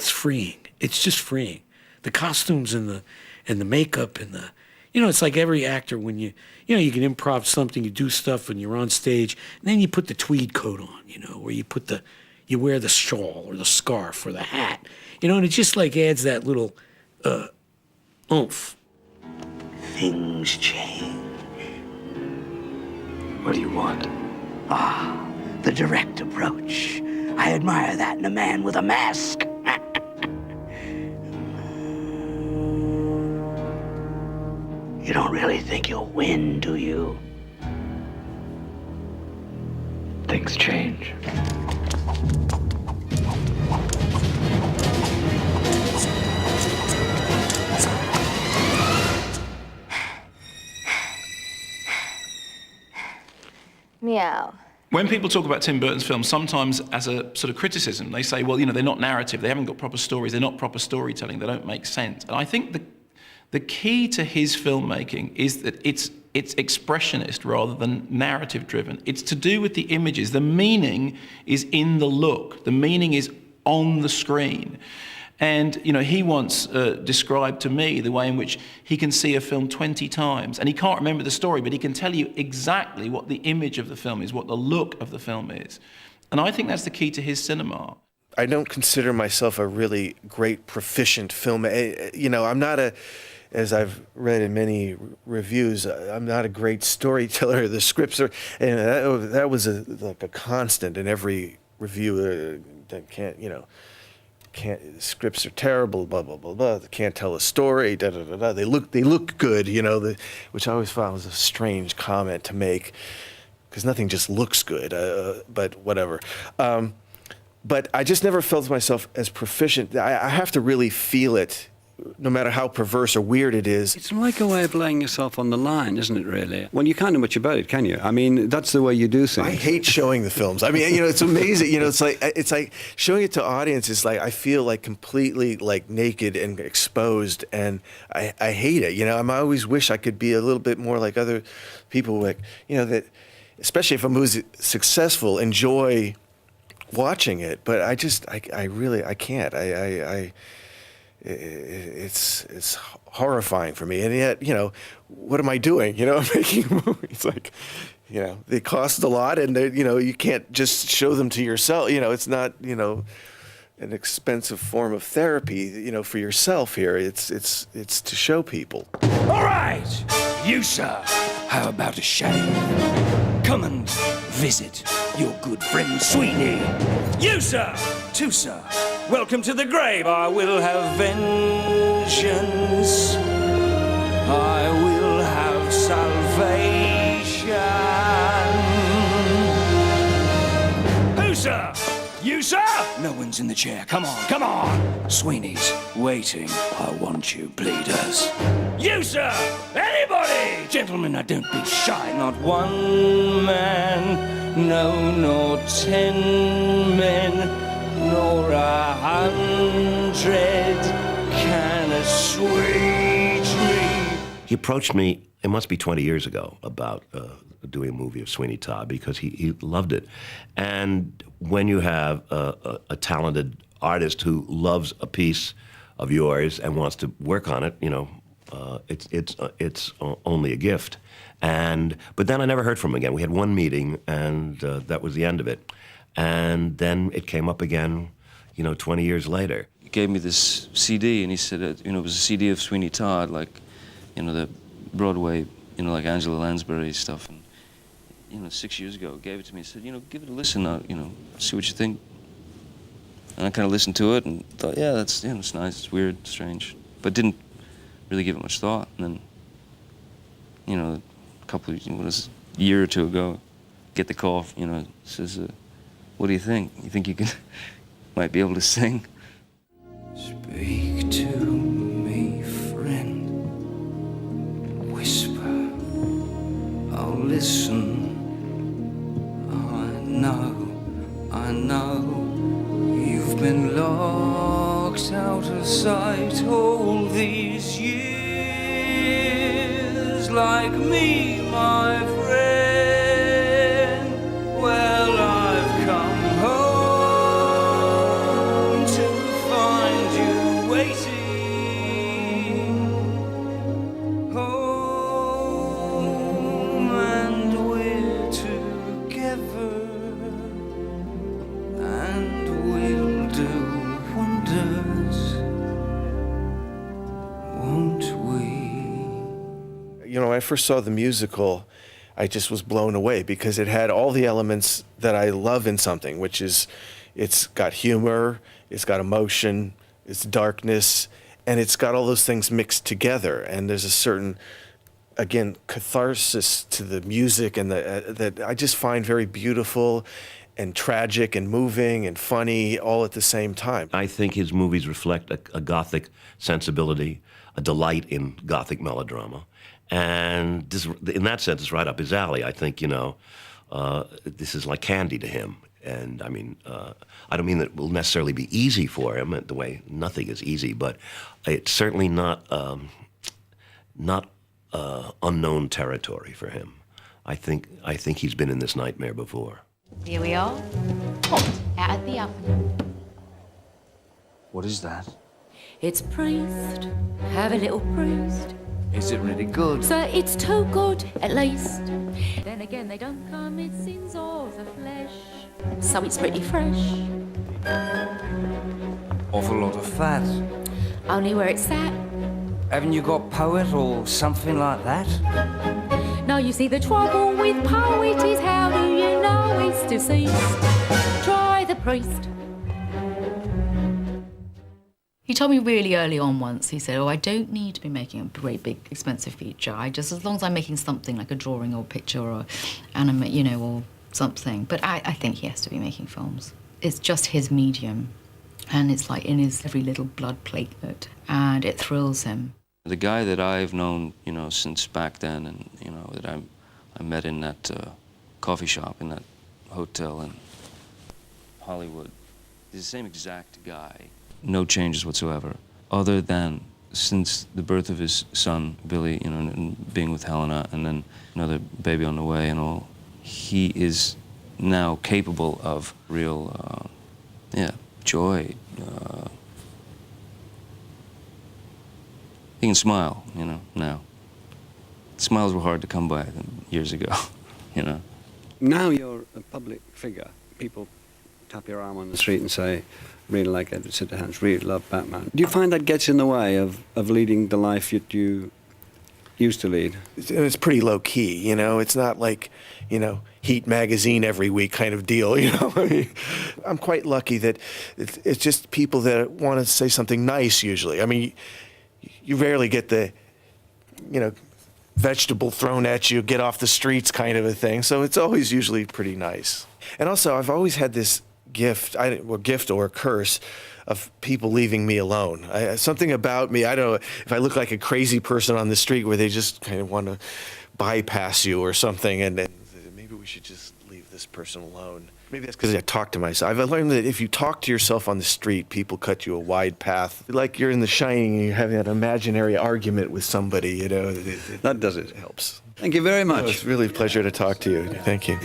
it's freeing. It's just freeing. The costumes and the makeup and the, it's like every actor when you can improv something, you do stuff when you're on stage, and then you put the tweed coat on, or you wear the shawl or the scarf or the hat, and it just like adds that little oomph. Things change. What do you want? The direct approach. I admire that in a man with a mask. You don't really think you'll win, do you? Things change. Meow. When people talk about Tim Burton's films, sometimes as a sort of criticism, they say, well, they're not narrative, they haven't got proper stories, they're not proper storytelling, they don't make sense. And I think the key to his filmmaking is that it's expressionist rather than narrative-driven. It's to do with the images. The meaning is in the look. The meaning is on the screen. And, he once described to me the way in which he can see a film 20 times, and he can't remember the story, but he can tell you exactly what the image of the film is, what the look of the film is. And I think that's the key to his cinema. I don't consider myself a really great, proficient film. I'm not as I've read in many reviews, I'm not a great storyteller. The scripts are, and that was like a constant in every review. That scripts are terrible, blah blah blah blah. They can't tell a story, da da da da. They look good, which I always found was a strange comment to make, because nothing just looks good. But whatever. But I just never felt myself as proficient. I have to really feel it, no matter how perverse or weird it is. It's like a way of laying yourself on the line, isn't it, really? Well, you can't know much about it, can you? I mean, that's the way you do things. I hate showing the films. I mean, it's amazing. It's like showing it to audiences, like I feel like completely like naked and exposed, and I hate it. I always wish I could be a little bit more like other people, like, that, especially if a movie's successful, enjoy watching it. But I really can't. It's horrifying for me, and yet, what am I doing? I'm making a movie. It's like, they cost a lot, and you can't just show them to yourself. It's not, an expensive form of therapy, for yourself here. It's to show people. All right, you sir, how about a shave? Come and visit your good friend Sweeney. You sir, too sir. Welcome to the grave. I will have vengeance. I will have salvation. Who, sir? You, sir? No one's in the chair. Come on, come on. Sweeney's waiting. I want you, bleeders. You, sir? Anybody? Gentlemen, now don't be shy. Not one man, no, nor 10 men. Nor 100 can assuage me. He approached me, it must be 20 years ago, about doing a movie of Sweeney Todd, because he loved it. And when you have a talented artist who loves a piece of yours and wants to work on it, it's only a gift. But then I never heard from him again. We had one meeting, and that was the end of it. And then it came up again, 20 years later. He gave me this CD, and he said, it was a CD of Sweeney Todd, like, the Broadway, like Angela Lansbury stuff. And, 6 years ago, gave it to me and said, give it a listen, see what you think. And I kind of listened to it and thought, yeah, it's nice, it's weird, strange, but didn't really give it much thought. And then, a year or two ago, get the call, says, what do you think? You think you might be able to sing? Speak to me, friend. Whisper. I'll listen. I know. You've been locked out of sight all these years, like me, my friend. Well, I've come home to find when I first saw the musical, I just was blown away because it had all the elements that I love in something, which is it's got humor, it's got emotion, it's darkness, and it's got all those things mixed together. And there's a certain, again, catharsis to the music and that I just find very beautiful and tragic and moving and funny all at the same time. I think his movies reflect a Gothic sensibility, a delight in Gothic melodrama. And this, in that sense, it's right up his alley. I think, this is like candy to him. And I mean, I don't mean that it will necessarily be easy for him, the way nothing is easy, but it's certainly not unknown territory for him. I think he's been in this nightmare before. Here we are, out of the oven. What is that? It's praised, have a little praised. Is it really good? So it's too good, at least. Then again, they don't come in sins of the flesh, so it's pretty fresh. Awful lot of fat. Only where it's at. Haven't you got poet or something like that? Now you see the trouble with poet is how do you know it's deceased? Try the priest. He told me really early on once, he said, I don't need to be making a great big expensive feature. As long as I'm making something like a drawing or a picture or anime, or something. But I think he has to be making films. It's just his medium. And it's like in his every little blood platelet. And it thrills him. The guy that I've known, since back then, and that I met in that coffee shop, in that hotel in Hollywood, is the same exact guy. No changes whatsoever, other than since the birth of his son, Billy, and being with Helena, and then another baby on the way and all, he is now capable of real, joy. He can smile, now. Smiles were hard to come by years ago, Now you're a public figure. People tap your arm on the street and say, really like Edward Scissorhands, really love Batman. Do you find that gets in the way of leading the life that you used to lead? It's pretty low key, It's not like, Heat magazine every week kind of deal, I mean, I'm quite lucky that it's just people that want to say something nice usually. I mean, you rarely get the, vegetable thrown at you, get off the streets kind of a thing. So it's always usually pretty nice. And also, I've always had this gift or a curse of people leaving me alone. Something about me, I don't know if I look like a crazy person on the street where they just kind of want to bypass you or something, and maybe we should just leave this person alone. Maybe that's because I talk to myself. I've learned that if you talk to yourself on the street, people cut you a wide path. Like you're in The Shining and you're having that imaginary argument with somebody, That does it. Helps. Thank you very much. It's really a pleasure to talk to you. Thank you.